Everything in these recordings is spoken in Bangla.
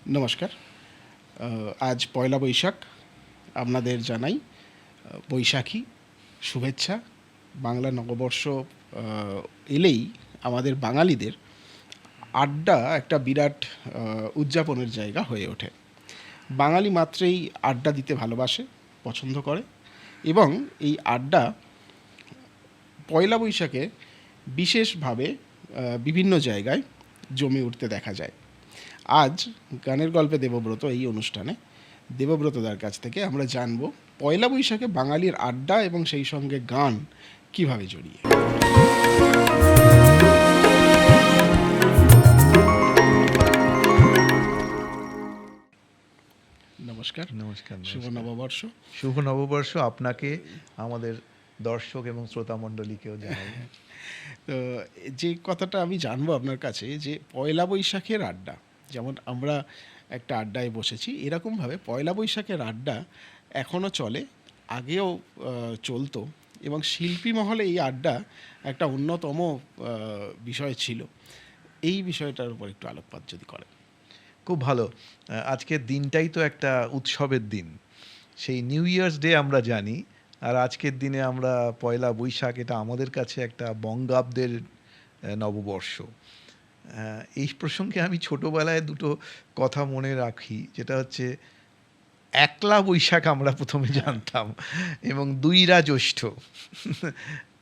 নমস্কার। আজ পয়লা বৈশাখ। আপনাদের জানাই বৈশাখী শুভেচ্ছা। বাংলা নববর্ষ এলেই আমাদের বাঙালিদের আড্ডা একটা বিরাট উদযাপনের জায়গা হয়ে ওঠে। বাঙালি মাত্রেই আড্ডা দিতে ভালোবাসে, পছন্দ করে, এবং এই আড্ডা পয়লা বৈশাখে বিশেষভাবে বিভিন্ন জায়গায় জমে উঠতে দেখা যায়। আজ গানের গল্পে দেবব্রত এই অনুষ্ঠানে দেবব্রতদার কাছ থেকে আমরা জানব পয়লা বৈশাখে বাঙালির আড্ডা এবং সেই সঙ্গে গান কিভাবে জড়িয়ে। নমস্কার। নমস্কার। শুভ নববর্ষ। শুভ নববর্ষ আপনাকে, আমাদের দর্শক এবং শ্রোতা মণ্ডলীকেও জানাই। তো যে কথাটা আমি জানবো আপনার কাছে, যে পয়লা বৈশাখের আড্ডা, যেমন আমরা একটা আড্ডায় বসেছি, এরকমভাবে পয়লা বৈশাখের আড্ডা এখনও চলে, আগেও চলতো, এবং শিল্পী মহলে এই আড্ডা একটা অন্যতম বিষয় ছিল। এই বিষয়টার উপর একটু আলোকপাত যদি করেন। খুব ভালো। আজকের দিনটাই তো একটা উৎসবের দিন। সেই নিউ ইয়ার্স ডে আমরা জানি, আর আজকের দিনে আমরা পয়লা বৈশাখ, এটা আমাদের কাছে একটা বঙ্গাব্দের নববর্ষ। এই প্রসঙ্গে আমি ছোটোবেলায় দুটো কথা মনে রাখি, যেটা হচ্ছে একলা বৈশাখ আমরা প্রথমে জানতাম, এবং দুইরা জ্যৈষ্ঠ,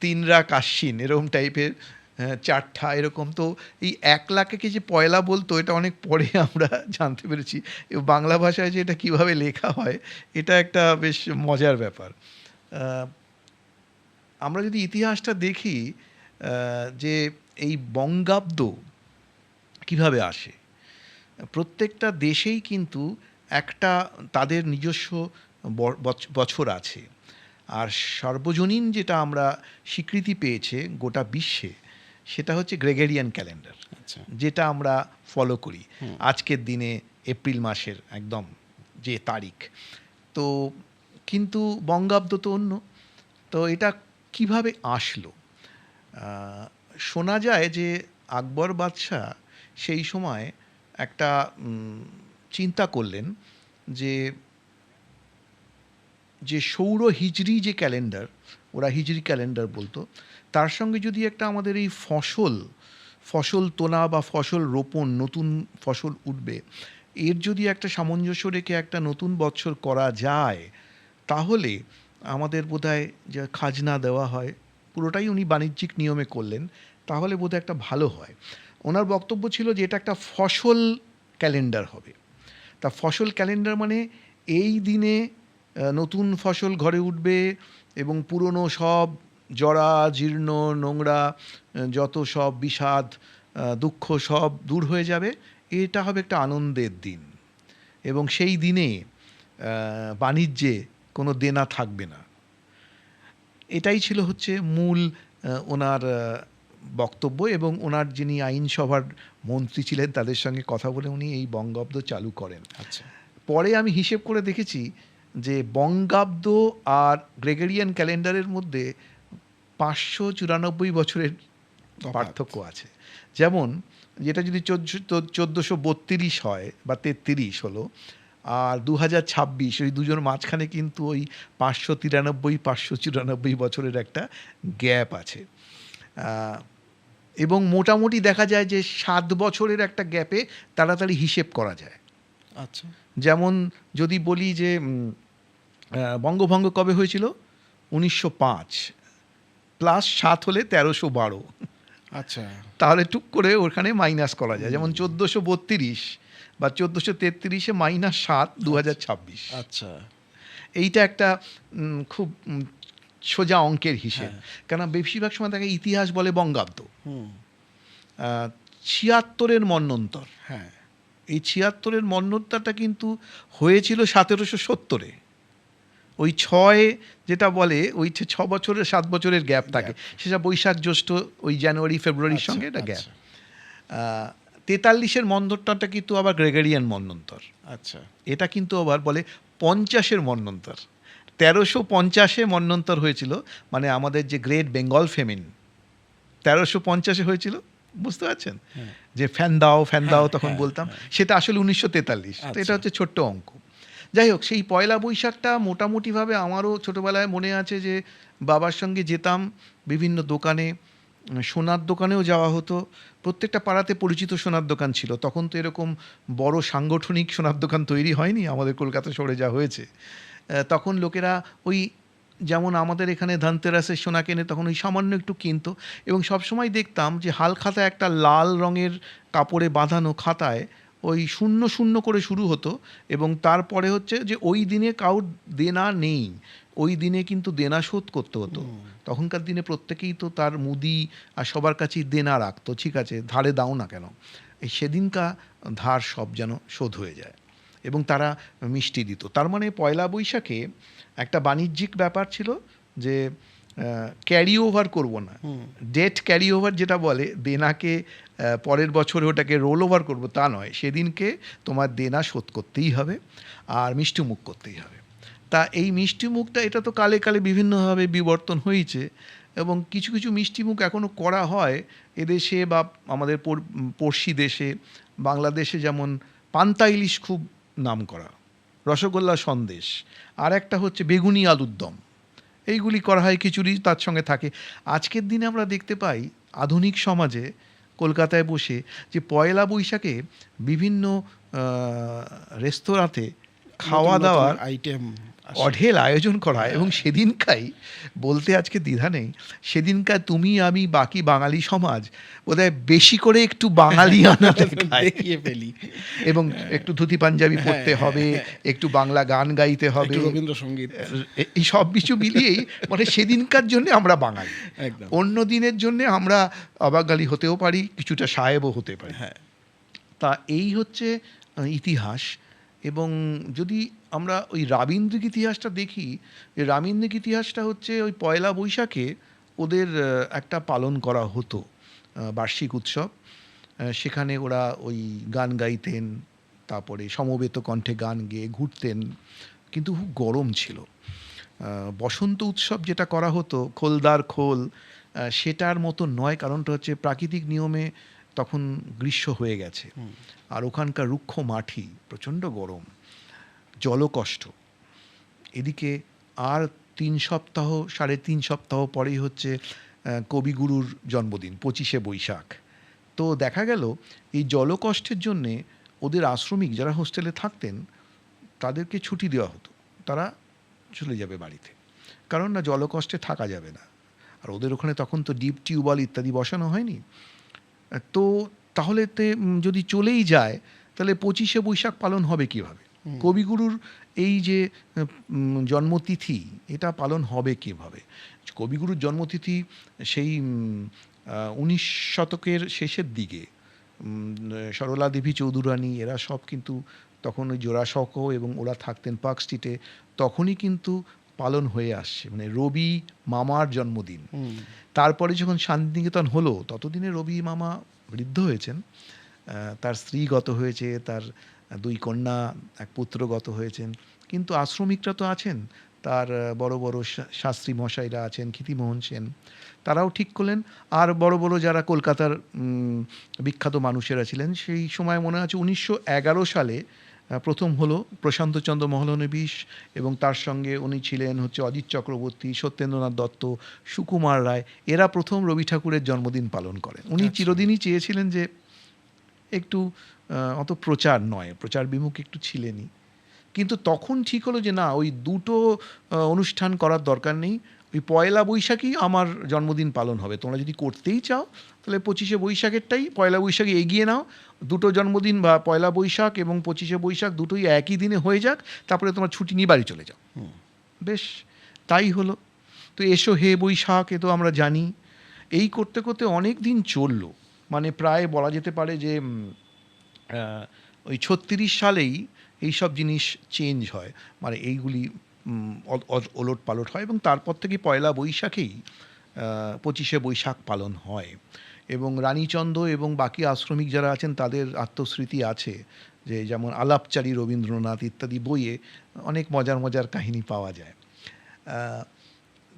তিনরা আশ্বিন, এরকম টাইপের, চারঠা এরকম। তো এই একলাকে যে পয়লা বলতো, এটা অনেক পরে আমরা জানতে পেরেছি। বাংলা ভাষায় যে এটা কীভাবে লেখা হয়, এটা একটা বেশ মজার ব্যাপার। আমরা যদি ইতিহাসটা দেখি, যে এই বঙ্গাব্দ কিভাবে আসে, প্রত্যেকটা দেশেই কিন্তু একটা তাদের নিজস্ব বছর আছে, আর সর্বজনীন যেটা আমরা স্বীকৃতি পেয়েছে গোটা বিশ্বে, সেটা হচ্ছে গ্রেগরিয়ান ক্যালেন্ডার, যেটা আমরা ফলো করি। আজকের দিনে এপ্রিল মাসের একদম যে তারিখ, তো কিন্তু বঙ্গাব্দ তো অন্য। তো এটা কিভাবে আসলো? শোনা যায় যে আকবর বাদশাহ সেই সময় একটা চিন্তা করলেন যে যে সৌর হিজরি যে ক্যালেন্ডার, ওরা হিজরি ক্যালেন্ডার বলতো, তার সঙ্গে যদি একটা আমাদের এই ফসল তোলা বা ফসল রোপণ, নতুন ফসল উঠবে, এর যদি একটা সামঞ্জস্য রেখে একটা নতুন বৎসর করা যায়, তাহলে আমাদের বোধহয় যে খাজনা দেওয়া হয়, পুরোটাই উনি বাণিজ্যিক নিয়মে করলেন, তাহলে বোধহয় একটা ভালো হয়। ওনার বক্তব্য ছিল যে এটা একটা ফসল ক্যালেন্ডার হবে। তা ফসল ক্যালেন্ডার মানে এই দিনে নতুন ফসল ঘরে উঠবে, এবং পুরনো সব জরা জীর্ণ নোংরা যত সব বিষাদ দুঃখ সব দূর হয়ে যাবে। এটা হবে একটা আনন্দের দিন, এবং সেই দিনে বাণিজ্যে কোনো দেনা থাকবে না। এটাই ছিল হচ্ছে মূল ওনার বক্তব্য, এবং ওনার যিনি আইনসভার মন্ত্রী ছিলেন, তাদের সঙ্গে কথা বলে উনি এই বঙ্গাব্দ চালু করেন। আচ্ছা। পরে আমি হিসেব করে দেখেছি যে বঙ্গাব্দ আর গ্রেগরিয়ান ক্যালেন্ডারের মধ্যে 594 বছরের পার্থক্য আছে। যেমন যেটা যদি 1432 হয় বা 33 হলো, আর 2026, ওই দুজন মাঝখানে কিন্তু ওই 593-594 বছরের একটা গ্যাপ আছে। এবং মোটামুটি দেখা যায় যে 7 বছরের একটা গ্যাপে তাড়াতাড়ি হিসেব করা যায়। আচ্ছা। যেমন যদি বলি যে বঙ্গভঙ্গ কবে হয়েছিল? 1905, প্লাস 7 হলে 1312। আচ্ছা। তাহলে টুক করে ওখানে মাইনাস করা যায়। যেমন 1432 বা 1433-এ -7, 2026। আচ্ছা। এইটা একটা খুব সোজা অঙ্কের হিসেব। কেন বেশিরভাগ সময় দেখা ইতিহাস বলে বঙ্গাব্দ। 76-এর মন্বন্তর, হ্যাঁ, এই 76-এর মন্বন্তরটা কিন্তু হয়েছিল 1770-এ। ওই 6 যেটা বলে, ওই 6 বছরের 7 বছরের গ্যাপ থাকে, সেটা বৈশাখ জ্যৈষ্ঠ, ওই জানুয়ারি ফেব্রুয়ারির সঙ্গে এটা গ্যাপ। 43-এর মন্বন্তরটা কিন্তু আবার গ্রেগরিয়ান মন্বন্তর। আচ্ছা। এটা কিন্তু আবার বলে 50-এর মন্বন্তর। 1350-এ মন্বন্তর হয়েছিল, মানে আমাদের যে গ্রেট বেঙ্গল ফেমিন 1350-এ হয়েছিল। বুঝতে পারছেন? হ্যাঁ। যে ফ্যান দাও ফ্যান দাও হ্যাঁ, তখন হ্যাঁ, বলতাম, হ্যাঁ। সেটা আসলে 1943। তো এটা আচ্ছা। হচ্ছে ছোট্ট অঙ্ক। যাই হোক, সেই পয়লা বৈশাখটা মোটামুটিভাবে আমারও ছোটোবেলায় মনে আছে যে বাবার সঙ্গে যেতাম বিভিন্ন দোকানে, সোনার দোকানেও যাওয়া হতো। প্রত্যেকটা পাড়াতে পরিচিত সোনার দোকান ছিল। তখন তো এরকম বড় সাংগঠনিক সোনার দোকান তৈরি হয়নি আমাদের কলকাতা শহরে যা হয়েছে। তখন লোকেরা ওই, যেমন আমাদের এখানে ধনতেরাসের সোনা কেনে, তখন ওই সামান্য একটু কিনতো। এবং সবসময় দেখতাম যে হালখাতা একটা লাল রঙের কাপড়ে বাঁধানো খাতায় ওই 00 করে শুরু হতো, এবং তারপরে হচ্ছে যে ওই দিনে কারুর দেনা নেই, ওই দিনে কিন্তু দেনা শোধ করতে হতো। তখনকার দিনে প্রত্যেকেই তো তার মুদি আর সবার কাছেই দেনা রাখতো, ঠিক আছে ধারে দাও না কেন, এই সেদিনকা ধার সব যেন শোধ হয়ে যায়, এবং তারা মিষ্টি দিত। তার মানে পয়লা বৈশাখে একটা বাণিজ্যিক ব্যাপার ছিল যে ক্যারি ওভার করবো না, ডেট ক্যারি ওভার যেটা বলে, দেনাকে পরের বছরে ওটাকে রোল ওভার করবো তা নয়, সেদিনকে তোমার দেনা শোধ করতেই হবে আর মিষ্টি মুখ করতেই হবে। তা এই মিষ্টি মুখটা, এটা তো কালে কালে বিভিন্নভাবে বিবর্তন হয়েছে, এবং কিছু কিছু মিষ্টি মুখ এখনও করা হয় এদেশে বা আমাদের পড়শি দেশে। বাংলাদেশে যেমন পান্তা ইলিশ খুব নাম করা, রসগোল্লা সন্দেশ, আর একটা হচ্ছে বেগুনি আলুর দম, এইগুলি করা হয়, খিচুড়ি তার সঙ্গে থাকে। আজকের দিনে আমরা দেখতে পাই আধুনিক সমাজে কলকাতায় বসে যে পয়লা বৈশাখে বিভিন্ন রেস্তোরাঁতে খাওয়া দাওয়ার আইটেম অঢেল আয়োজন করা হয়, এবং সেদিনকাই বলতে আজকে দ্বিধা নেই, সেদিনকার তুমি আমি বাকি বাঙালি সমাজ বোধহয় বেশি করে একটু বাঙালি দেখিয়ে ফেলি, এবং একটু ধুতি পাঞ্জাবি পরতে হবে, একটু বাংলা গান গাইতে হবে, রবীন্দ্রসঙ্গীত, এই সব কিছু মিলিয়েই মানে সেদিনকার জন্য আমরা বাঙালি। একদম। অন্য দিনের জন্য আমরা অবাঙালি হতেও পারি, কিছুটা সাহেবও হতে পারি। হ্যাঁ। তা এই হচ্ছে ইতিহাস। এবং যদি আমরা ওই রাবীন্দ্রিক ইতিহাসটা দেখি, যে রাবীন্দ্রিক ইতিহাসটা হচ্ছে ওই পয়লা বৈশাখে ওদের একটা পালন করা হতো বার্ষিক উৎসব। সেখানে ওরা ওই গান গাইতেন, তারপরে সমবেত কণ্ঠে গান গেয়ে ঘুরতেন, কিন্তু খুব গরম ছিল। বসন্ত উৎসব যেটা করা হতো, খোলদার খোল, সেটার মতো নয়, কারণটা হচ্ছে প্রাকৃতিক নিয়মে তখন গ্রীষ্ম হয়ে গেছে, আর ওখানকার রুক্ষ মাটি, প্রচণ্ড গরম, জলকষ্ট। এদিকে আর 3 সপ্তাহ 3.5 সপ্তাহ পরেই হচ্ছে কবিগুরুর জন্মদিন, 25শে বৈশাখ। তো দেখা গেল এই জলকষ্টের জন্যে ওদের আশ্রমিক যারা হোস্টেলে থাকতেন তাদেরকে ছুটি দেওয়া হতো, তারা চলে যাবে বাড়িতে, কারণ না জলকষ্টে থাকা যাবে না। আর ওদের ওখানে তখন তো ডিপ টিউবওয়েল ইত্যাদি বসানো হয়নি। তো তাহলে যদি চলেই যায়, তাহলে 25শে বৈশাখ পালন হবে কীভাবে? কবিগুরুর এই যে জন্মতিথি, এটা পালন হবে কীভাবে? কবিগুরুর জন্মতিথি সেই 19 শতকের শেষের দিকে সরলা দেবী চৌধুরানী এরা সব কিন্তু তখন ওই জোড়াসাঁকো এবং ওরা থাকতেন পার্ক স্ট্রিটে, তখনই কিন্তু পালন হয়ে আসছে, মানে রবি মামার জন্মদিন। তারপরে যখন শান্তিনিকেতন হলো, ততদিনে রবি মামা বৃদ্ধ হয়েছেন, তার স্ত্রী গত হয়েছে, তার 2 কন্যা 1 পুত্র গত হয়েছেন, কিন্তু আশ্রমিকরা তো আছেন, তার বড় বড় শাস্ত্রী মশাইরা আছেন, ক্ষিতিমোহন সেন, তারাও ঠিক করলেন। আর বড় বড় যারা কলকাতার বিখ্যাত মানুষেরা ছিলেন, সেই সময় মনে আছে 1911 সালে প্রথম হলো প্রশান্তচন্দ্র মহলানবিশ, এবং তার সঙ্গে উনি ছিলেন হচ্ছে অজিত চক্রবর্তী, সত্যেন্দ্রনাথ দত্ত, সুকুমার রায়, এরা প্রথম রবি ঠাকুরের জন্মদিন পালন করেন। উনি চিরদিনই চেয়েছিলেন যে একটু অত প্রচার নয়, প্রচার বিমুখ একটু ছিলেনই, কিন্তু তখন ঠিক হলো যে না, ওই দুটো অনুষ্ঠান করার দরকার নেই, ওই পয়লা বৈশাখই আমার জন্মদিন পালন হবে। তোমরা যদি করতেই চাও তাহলে 25শে বৈশাখেরটাই পয়লা বৈশাখে এগিয়ে নাও, দুটো জন্মদিন বা পয়লা বৈশাখ এবং 25শে বৈশাখ দুটোই একই দিনে হয়ে যাক, তারপরে তোমার ছুটি নিয়ে বাড়ি চলে যাও। বেশ, তাই হলো। তো এসো হে বৈশাখ, এ তো আমরা জানি। এই করতে করতে অনেক দিন চললো, মানে প্রায় বলা যেতে পারে যে ওই 36 সালেই এই সব জিনিস চেঞ্জ হয়, মানে এইগুলি ওলট পালট হয়, এবং তারপর থেকে পয়লা বৈশাখেই 25শে বৈশাখ পালন হয়। এবং রানীচন্দ্র এবং বাকি আশ্রমিক যারা আছেন তাদের আত্মস্মৃতি আছে, যে যেমন আলাপচারী রবীন্দ্রনাথ ইত্যাদি বইয়ে অনেক মজার মজার কাহিনী পাওয়া যায়।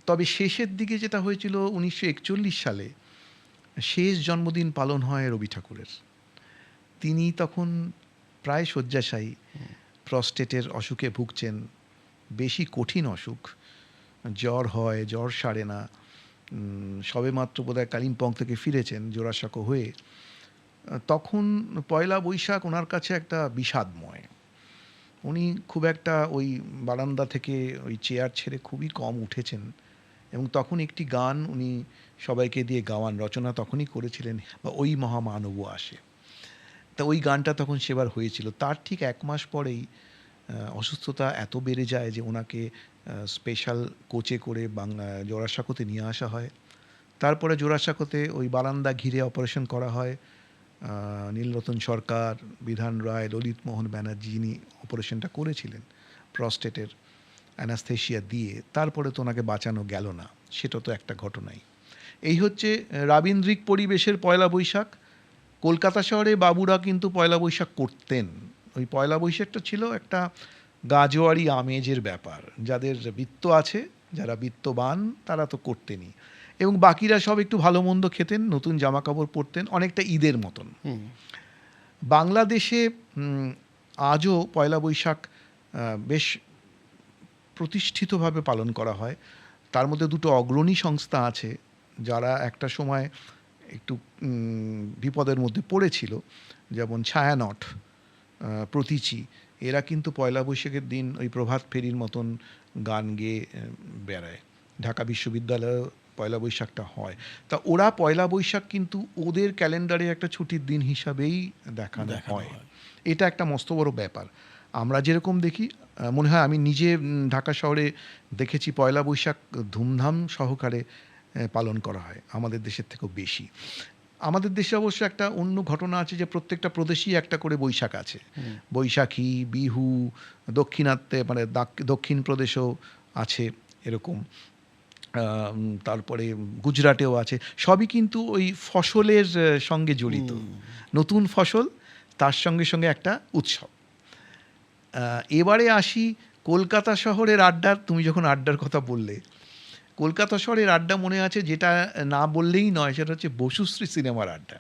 তবে শেষের দিকে যেটা হয়েছিল 1941 সালে, শেষ জন্মদিন পালন হয় রবি ঠাকুরের। তিনি তখন প্রায় শয্যাশায়ী, প্রস্টেটের অসুখে ভুগছেন, বেশি কঠিন অসুখ, জ্বর হয়, জ্বর সারে না। সবেমাত্র বোধহয় কালিম্পং থেকে ফিরেছেন জোড়াসাঁকো হয়ে। তখন পয়লা বৈশাখ ওনার কাছে একটা বিষাদময়। উনি খুব একটা ওই বারান্দা থেকে ওই চেয়ার ছেড়ে খুবই কম উঠেছেন, এবং তখন একটি গান উনি সবাইকে দিয়ে গাওয়ান, রচনা তখনই করেছিলেন, বা ওই মহামানব আসে। তা ওই গানটা তখন সেবার হয়েছিল। তার ঠিক 1 মাস পরেই অসুস্থতা এত বেড়ে যায় যে ওনাকে স্পেশাল কোচে করে জোড়াসাঁকোতে নিয়ে আসা হয়। তারপরে জোড়াসাঁকোতে ওই বারান্দা ঘিরে অপারেশন করা হয়। নীলরতন সরকার, বিধান রায়, ললিত মোহন ব্যানার্জি যিনি অপারেশনটা করেছিলেন প্রস্টেটের অ্যানাস্থেশিয়া দিয়ে, তারপরে তো ওনাকে বাঁচানো গেল না। সেটা তো একটা ঘটনাই। এই হচ্ছে রাবীন্দ্রিক পরিবেশের পয়লা বৈশাখ। কলকাতা শহরে বাবুরা কিন্তু পয়লা বৈশাখ করতেন। ওই পয়লা বৈশাখটা ছিল একটা গাজোয়ারি আমেজের ব্যাপার। যাদের বিত্ত আছে, যারা বিত্তবান, তারা তো করতেনই, এবং বাকিরা সব একটু ভালো মন্দ খেতেন, নতুন জামা কাপড় পরতেন, অনেকটা ঈদের মতন। বাংলাদেশে আজও পয়লা বৈশাখ বেশ প্রতিষ্ঠিতভাবে পালন করা হয়। তার মধ্যে দুটো অগ্রণী সংস্থা আছে যারা একটা সময় একটু বিপদের মধ্যে পড়েছিল, যেমন ছায়ানট, প্রতীচী। এরা কিন্তু পয়লা বৈশাখের দিন ওই প্রভাত ফেরির মতন গান গেয়ে বেড়ায়। ঢাকা বিশ্ববিদ্যালয়ে পয়লা বৈশাখটা হয়। তা ওরা পয়লা বৈশাখ কিন্তু ওদের ক্যালেন্ডারে একটা ছুটির দিন হিসাবেই দেখানো হয়। এটা একটা মস্ত বড় ব্যাপার। আমরা যেরকম দেখি, মনে হয় আমি নিজে ঢাকা শহরে দেখেছি পয়লা বৈশাখ ধুমধাম সহকারে পালন করা হয়, আমাদের দেশের থেকেও বেশি। আমাদের দেশে অবশ্য একটা অন্য ঘটনা আছে যে প্রত্যেকটা প্রদেশেই একটা করে বৈশাখ আছে। বৈশাখী, বিহু, দক্ষিণাত্যে মানে দক্ষিণ প্রদেশেও আছে এরকম। তারপরে গুজরাটেও আছে। সবই কিন্তু ওই ফসলের সঙ্গে জড়িত। নতুন ফসল, তার সঙ্গে সঙ্গে একটা উৎসব। এবারে আসি কলকাতা শহরের আড্ডার। তুমি যখন আড্ডার কথা বললে, কলকাতা শহরের আড্ডা মনে আছে, যেটা না বললেই নয়, সেটা হচ্ছে বসুশ্রী সিনেমার আড্ডা।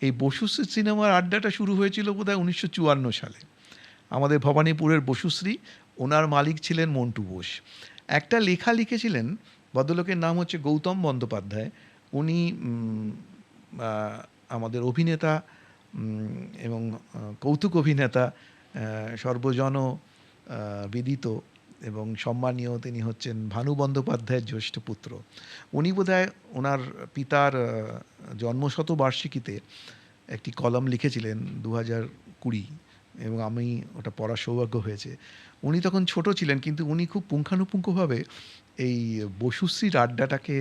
এই বসুশ্রী সিনেমার আড্ডাটা শুরু হয়েছিল বোধহয় 1954 সালে। আমাদের ভবানীপুরের বসুশ্রী, ওনার মালিক ছিলেন মন্টু বোস। একটা লেখা লিখেছিলেন, ভদ্রলোকের নাম হচ্ছে গৌতম বন্দ্যোপাধ্যায়। উনি আমাদের অভিনেতা এবং কৌতুক অভিনেতা, সর্বজন বিদিত এবং সম্মানীয়। তিনি হচ্ছেন ভানু বন্দ্যোপাধ্যায়ের জ্যেষ্ঠ পুত্র। উনি বোধহয় ওনার পিতার জন্মশতবার্ষিকীতে একটি কলাম লিখেছিলেন 2020, এবং আমি ওটা পড়ার সৌভাগ্য হয়েছে। উনি তখন ছোট ছিলেন, কিন্তু উনি খুব পুঙ্খানুপুঙ্খভাবে এই বসুশ্রীর আড্ডাটাকে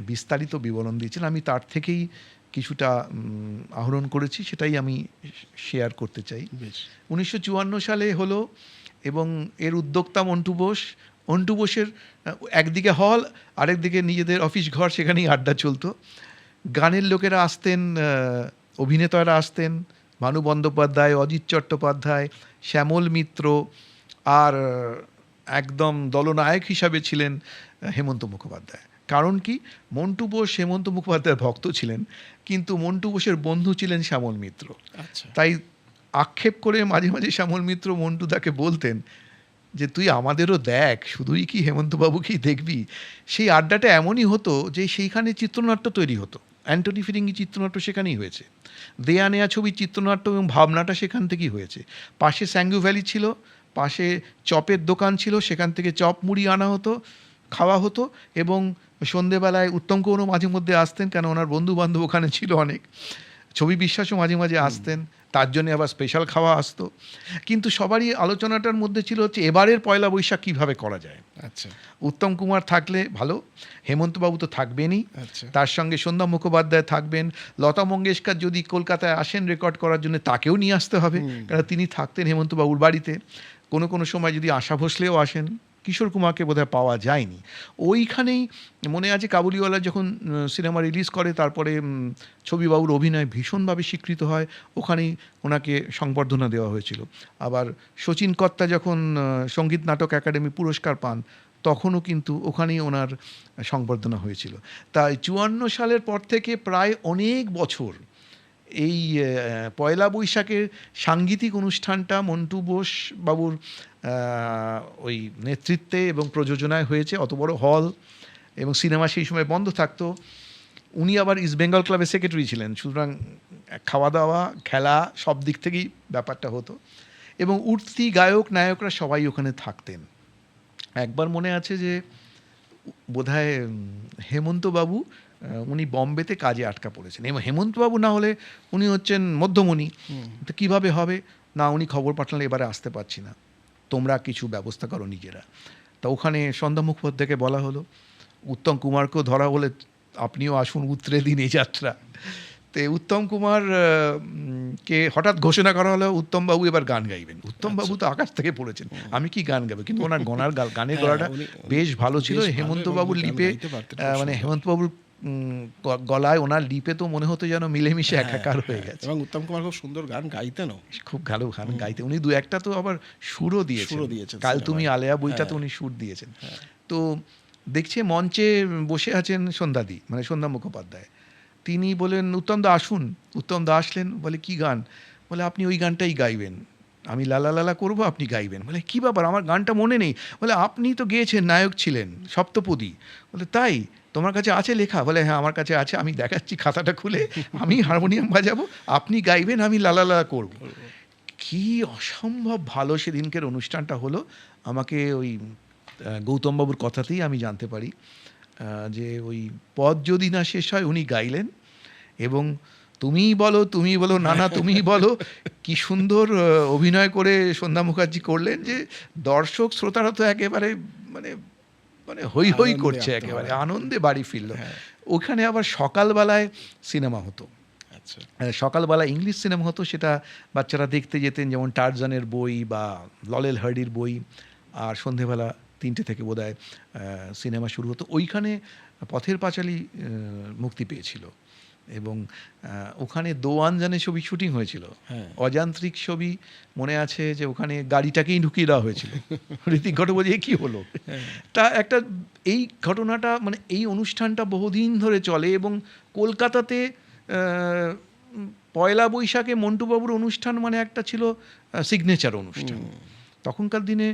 বিস্তারিত বিবরণ দিয়েছেন। আমি তার থেকেই কিছুটা আহরণ করেছি, সেটাই আমি শেয়ার করতে চাই। 1954 সালে হলো, এবং এর উদ্যোক্তা মন্টু বোস। মন্টু বোসের একদিকে হল, আরেকদিকে নিজেদের অফিস ঘর, সেখানেই আড্ডা চলতো। গানের লোকেরা আসতেন, অভিনেতারা আসতেন, ভানু বন্দ্যোপাধ্যায়, অজিত চট্টোপাধ্যায়, শ্যামল মিত্র, আর একদম দলনায়ক হিসাবে ছিলেন হেমন্ত মুখোপাধ্যায়। কারণ কি, মন্টু বোস হেমন্ত মুখোপাধ্যায়ের ভক্ত ছিলেন, কিন্তু মন্টু বোসের বন্ধু ছিলেন শ্যামল মিত্র। তাই আক্ষেপ করে মাঝে মাঝে শ্যামল মিত্র মন্টুদাকে বলতেন যে তুই আমাদেরও দেখ, শুধুই কি হেমন্তবাবুকেই দেখবি। সেই আড্ডাটা এমনই হতো যে সেইখানে চিত্রনাট্য তৈরি হতো। অ্যান্টনি ফিরিঙ্গি চিত্রনাট্য সেখানেই হয়েছে। দেয়া নেয়া ছবির চিত্রনাট্য এবং ভাবনাটা সেখান থেকেই হয়েছে। পাশে স্যাঙ্গু ভ্যালি ছিল, পাশে চপের দোকান ছিল, সেখান থেকে চপ মুড়ি আনা হতো, খাওয়া হতো। এবং সন্ধেবেলায় উত্তম কৌরও মাঝে মধ্যে আসতেন, কেন ওনার বন্ধু বান্ধব ওখানে ছিল অনেক। ছবি বিশ্বাসও মাঝে মাঝে আসতেন, তার জন্য আবার স্পেশাল খাওয়া আসতো। কিন্তু সবারই আলোচনাটার মধ্যে ছিল হচ্ছে এবারের পয়লা বৈশাখ কীভাবে করা যায়। আচ্ছা, উত্তম কুমার থাকলে ভালো, হেমন্তবাবু তো থাকবেনই, তার সঙ্গে সন্ধ্যা মুখোপাধ্যায় থাকবেন। লতা মঙ্গেশকর যদি কলকাতায় আসেন রেকর্ড করার জন্য, তাকেও নিয়ে আসতে হবে, কারণ তিনি থাকতেন হেমন্তবাবুর বাড়িতে। কোনো কোনো সময় যদি আশা ভোসলেও আসেন, কিশোর কুমারকে বোধহয় পাওয়া যায়নি। ওইখানেই মনে আছে কাবুলিওয়ালা যখন সিনেমা রিলিজ করে, তারপরে ছবিবাবুর অভিনয় ভীষণভাবে স্বীকৃত হয়, ওখানেই ওনাকে সংবর্ধনা দেওয়া হয়েছিল। আবার শচীন কর্তা যখন সঙ্গীত নাটক একাডেমি পুরস্কার পান, তখনও কিন্তু ওখানেই ওনার সংবর্ধনা হয়েছিল। তাই 54 সালের পর থেকে প্রায় অনেক বছর এই পয়লা বৈশাখের সাংগীতিক অনুষ্ঠানটা মন্টু বোস বাবুর ওই নেতৃত্বে এবং প্রযোজনায় হয়েছে। অত বড় হল এবং সিনেমা সেই সময় বন্ধ থাকতো। উনি আবার ইস্ট বেঙ্গল ক্লাবের সেক্রেটারি ছিলেন, সুতরাং খাওয়া দাওয়া খেলা সব দিক থেকেই ব্যাপারটা হতো এবং উঠতি গায়ক নায়করা সবাই ওখানে থাকতেন। একবার মনে আছে যে বোধহয় হেমন্তবাবু উনি বম্বেতে কাজে আটকা পড়েছেন এবং হেমন্তবাবু না হলে উনি হচ্ছেন মধ্যমণি, তো কীভাবে হবে না, উনি খবর পাঠালে এবারে আসতে পারছি না, তোমরা কিছু ব্যবস্থা করো নিজেরা। তা ওখানে সন্ধ্যা মুখোপাধ্যায়কে বলা হলো, উত্তম কুমারকেও ধরা বলে আপনিও আসুন উতরে দিন এই যাত্রা। তো উত্তম কুমার কে হঠাৎ ঘোষণা করা হলো উত্তমবাবু এবার গান গাইবেন। উত্তমবাবু তো আকাশ থেকে পড়েছেন, আমি কি গান গাবো, কিন্তু ওনার গানের গলাটা বেশ ভালো ছিল। হেমন্তবাবুর লিপে মানে হেমন্তবাবুর গলায় ওনার লিপে তো মনে হতো যেন মিলেমিশে একাকার হয়ে গেছে। এবং উত্তম কুমার খুব সুন্দর গান গাইতেনও, খুব ভালো গান গাইতে। উনি দু একটা তো আবার সুরও দিয়েছেন, কাল তুমি আলেয়া বইটাতে উনি সুর দিয়েছেন। তো দেখছে মঞ্চে বসে আছেন সন্ধ্যাদি, মানে সন্ধ্যা মুখোপাধ্যায়, তিনি বলেন উত্তমদা আসুন। উত্তমদা আসলেন, বলে কি গান, বলে আপনি ওই গানটাই গাইবেন, আমি লালা লালা করবো, আপনি গাইবেন। বলে কী ব্যাপার, আমার গানটা মনে নেই। বলে আপনি তো গেয়েছেন, নায়ক ছিলেন, সপ্তপদী। বলে তাই, তোমার কাছে আছে লেখা? বলে হ্যাঁ আমার কাছে আছে, আমি দেখাচ্ছি খাতাটা খুলে, আমি হারমোনিয়াম বাজাবো, আপনি গাইবেন, আমি লালা লালা করবো। কি অসম্ভব ভালো সেদিনকের অনুষ্ঠানটা হলো। আমাকে ওই গৌতমবাবুর কথাতেই আমি জানতে পারি যে ওই পদ যদি না শেষ হয় উনি গাইলেন এবং তুমিই বলো নানা তুমিই বলো, কি সুন্দর অভিনয় করে সন্ধ্যা মুখার্জি করলেন যে দর্শক শ্রোতারা তো একেবারে মানে মানে হই হই করছে, একেবারে আনন্দে বাড়ি ফিরল। ওখানে আবার সকালবেলায় সিনেমা হতো, সকালবেলা ইংলিশ সিনেমা হতো, সেটা বাচ্চারা দেখতে যেতেন, যেমন টারজানের বই বা ললেল হার্ডির বই। আর সন্ধেবেলা 3টে থেকে বোধহয় সিনেমা শুরু হতো। ওইখানে পথের পাঁচালী মুক্তি পেয়েছিল এবং ওখানে দোয়ান জানে ছবি শুটিং হয়েছিল। অযান্ত্রিক ছবি মনে আছে যে ওখানে গাড়িটাকেই ঢুকিয়ে দেওয়া হয়েছিল। ঋতিক ঘটক বলছে কী হলো। তা একটা এই ঘটনাটা মানে এই অনুষ্ঠানটা বহুদিন ধরে চলে এবং কলকাতাতে পয়লা বৈশাখে মন্টুবাবুর অনুষ্ঠান মানে একটা ছিল সিগনেচার অনুষ্ঠান। তখনকার দিনে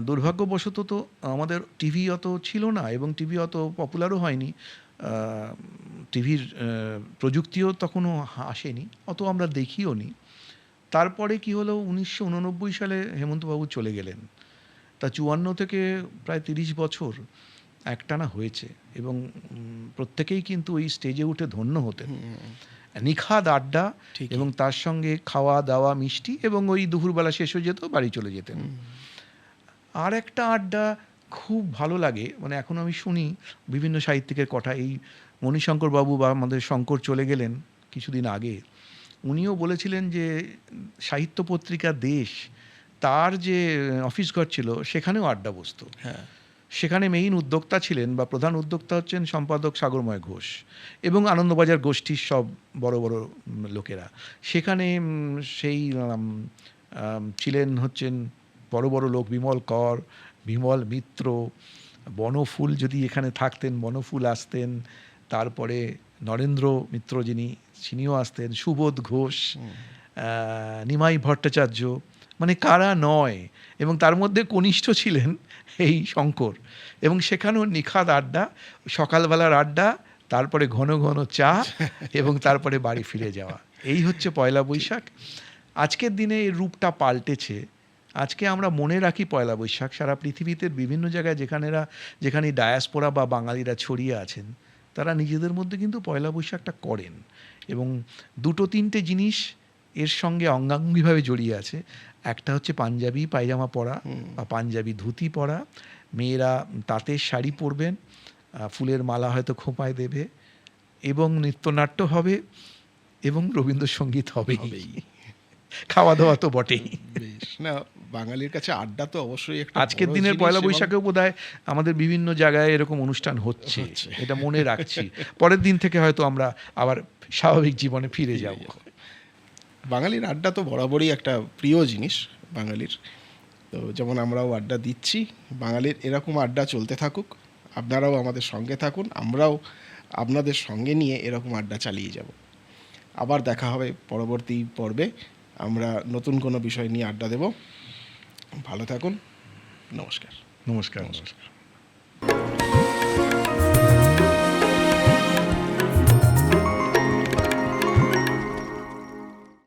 দুর্ভাগ্যবশত তো আমাদের টিভি অত ছিল না এবং টিভি অত পপুলারও হয়নি, টিভির প্রযুক্তিও তখনও আসেনি, অত আমরা দেখিও নি। তারপরে কি হলো, 1989 সালে হেমন্তবাবু চলে গেলেন। তা 54 থেকে প্রায় 30 বছর একটানা হয়েছে এবং প্রত্যেকেই কিন্তু ওই স্টেজে উঠে ধন্য হতেন। নিখাদ আড্ডা এবং তার সঙ্গে খাওয়া দাওয়া মিষ্টি এবং ওই দুপুরবেলা শেষ হয়ে যেত, বাড়ি চলে যেতেন। আর একটা আড্ডা খুব ভালো লাগে, মানে এখন আমি শুনি বিভিন্ন সাহিত্যিকের কথা, এই মণিশঙ্কর বাবু বা আমাদের শঙ্কর চলে গেলেন কিছুদিন আগে, উনিও বলেছিলেন যে সাহিত্য পত্রিকা দেশ তার যে অফিস ঘর ছিল সেখানেও আড্ডা বসতো। সেখানে মেইন উদ্যোক্তা ছিলেন বা প্রধান উদ্যোক্তা হচ্ছেন সম্পাদক সাগরময় ঘোষ এবং আনন্দবাজার গোষ্ঠীর সব বড় বড় লোকেরা। সেখানে সেই ছিলেন হচ্ছেন বড় বড় লোক, বিমল কর, বিমল মিত্র, বনফুল যদি এখানে থাকতেন বনফুল আসতেন, তারপরে নরেন্দ্র মিত্র যিনিও আসতেন, সুবোধ ঘোষ, নিমাই ভট্টাচার্য, মানে কারা নয়। এবং তার মধ্যে কনিষ্ঠ ছিলেন এই শঙ্কর এবং সেখানেও নিখাদ আড্ডা, সকালবেলার আড্ডা, তারপরে ঘন ঘন চা এবং তারপরে বাড়ি ফিরে যাওয়া। এই হচ্ছে পয়লা বৈশাখ। আজকের দিনে এর রূপটা পাল্টেছে। আজকে আমরা মনে রাখি পয়লা বৈশাখ, সারা পৃথিবীতে বিভিন্ন জায়গায় যেখানে ডায়াসপোরা বা বাঙালিরা ছড়িয়ে আছেন তারা নিজেদের মধ্যে কিন্তু পয়লা বৈশাখটা করেন এবং 2-3টে জিনিস এর সঙ্গে অঙ্গাঙ্গিভাবে জড়িয়ে আছে। একটা হচ্ছে পাঞ্জাবি পায়জামা পরা বা পাঞ্জাবি ধুতি পরা, মেয়েরা তাঁতের শাড়ি পরবেন, ফুলের মালা হয়তো খোঁপায় দেবে এবং নৃত্যনাট্য হবে এবং রবীন্দ্রসঙ্গীত হবেই, খাওয়া দাওয়া তো বটেই। না, বাঙালির কাছে আড্ডা তো অবশ্যই একটা আজকের দিনের পয়লা বৈশাখেও বোধহয় আমাদের বিভিন্ন জায়গায় এরকম অনুষ্ঠান হচ্ছে, এটা মনে রাখছি। পরের দিন থেকে হয়তো আমরা আবার স্বাভাবিক জীবনে ফিরে যাব। বাঙালির আড্ডা তো বরাবরই একটা প্রিয় জিনিস বাঙালির, তো যেমন আমরাও আড্ডা দিচ্ছি, বাঙালির এরকম আড্ডা চলতে থাকুক, আপনারাও আমাদের সঙ্গে থাকুন, আমরাও আপনাদের সঙ্গে নিয়ে এরকম আড্ডা চালিয়ে যাব। আবার দেখা হবে পরবর্তী পর্বে, আমরা নতুন কোনো বিষয় নিয়ে আড্ডা দেব। ভালো থাকুন, নমস্কার। নমস্কার।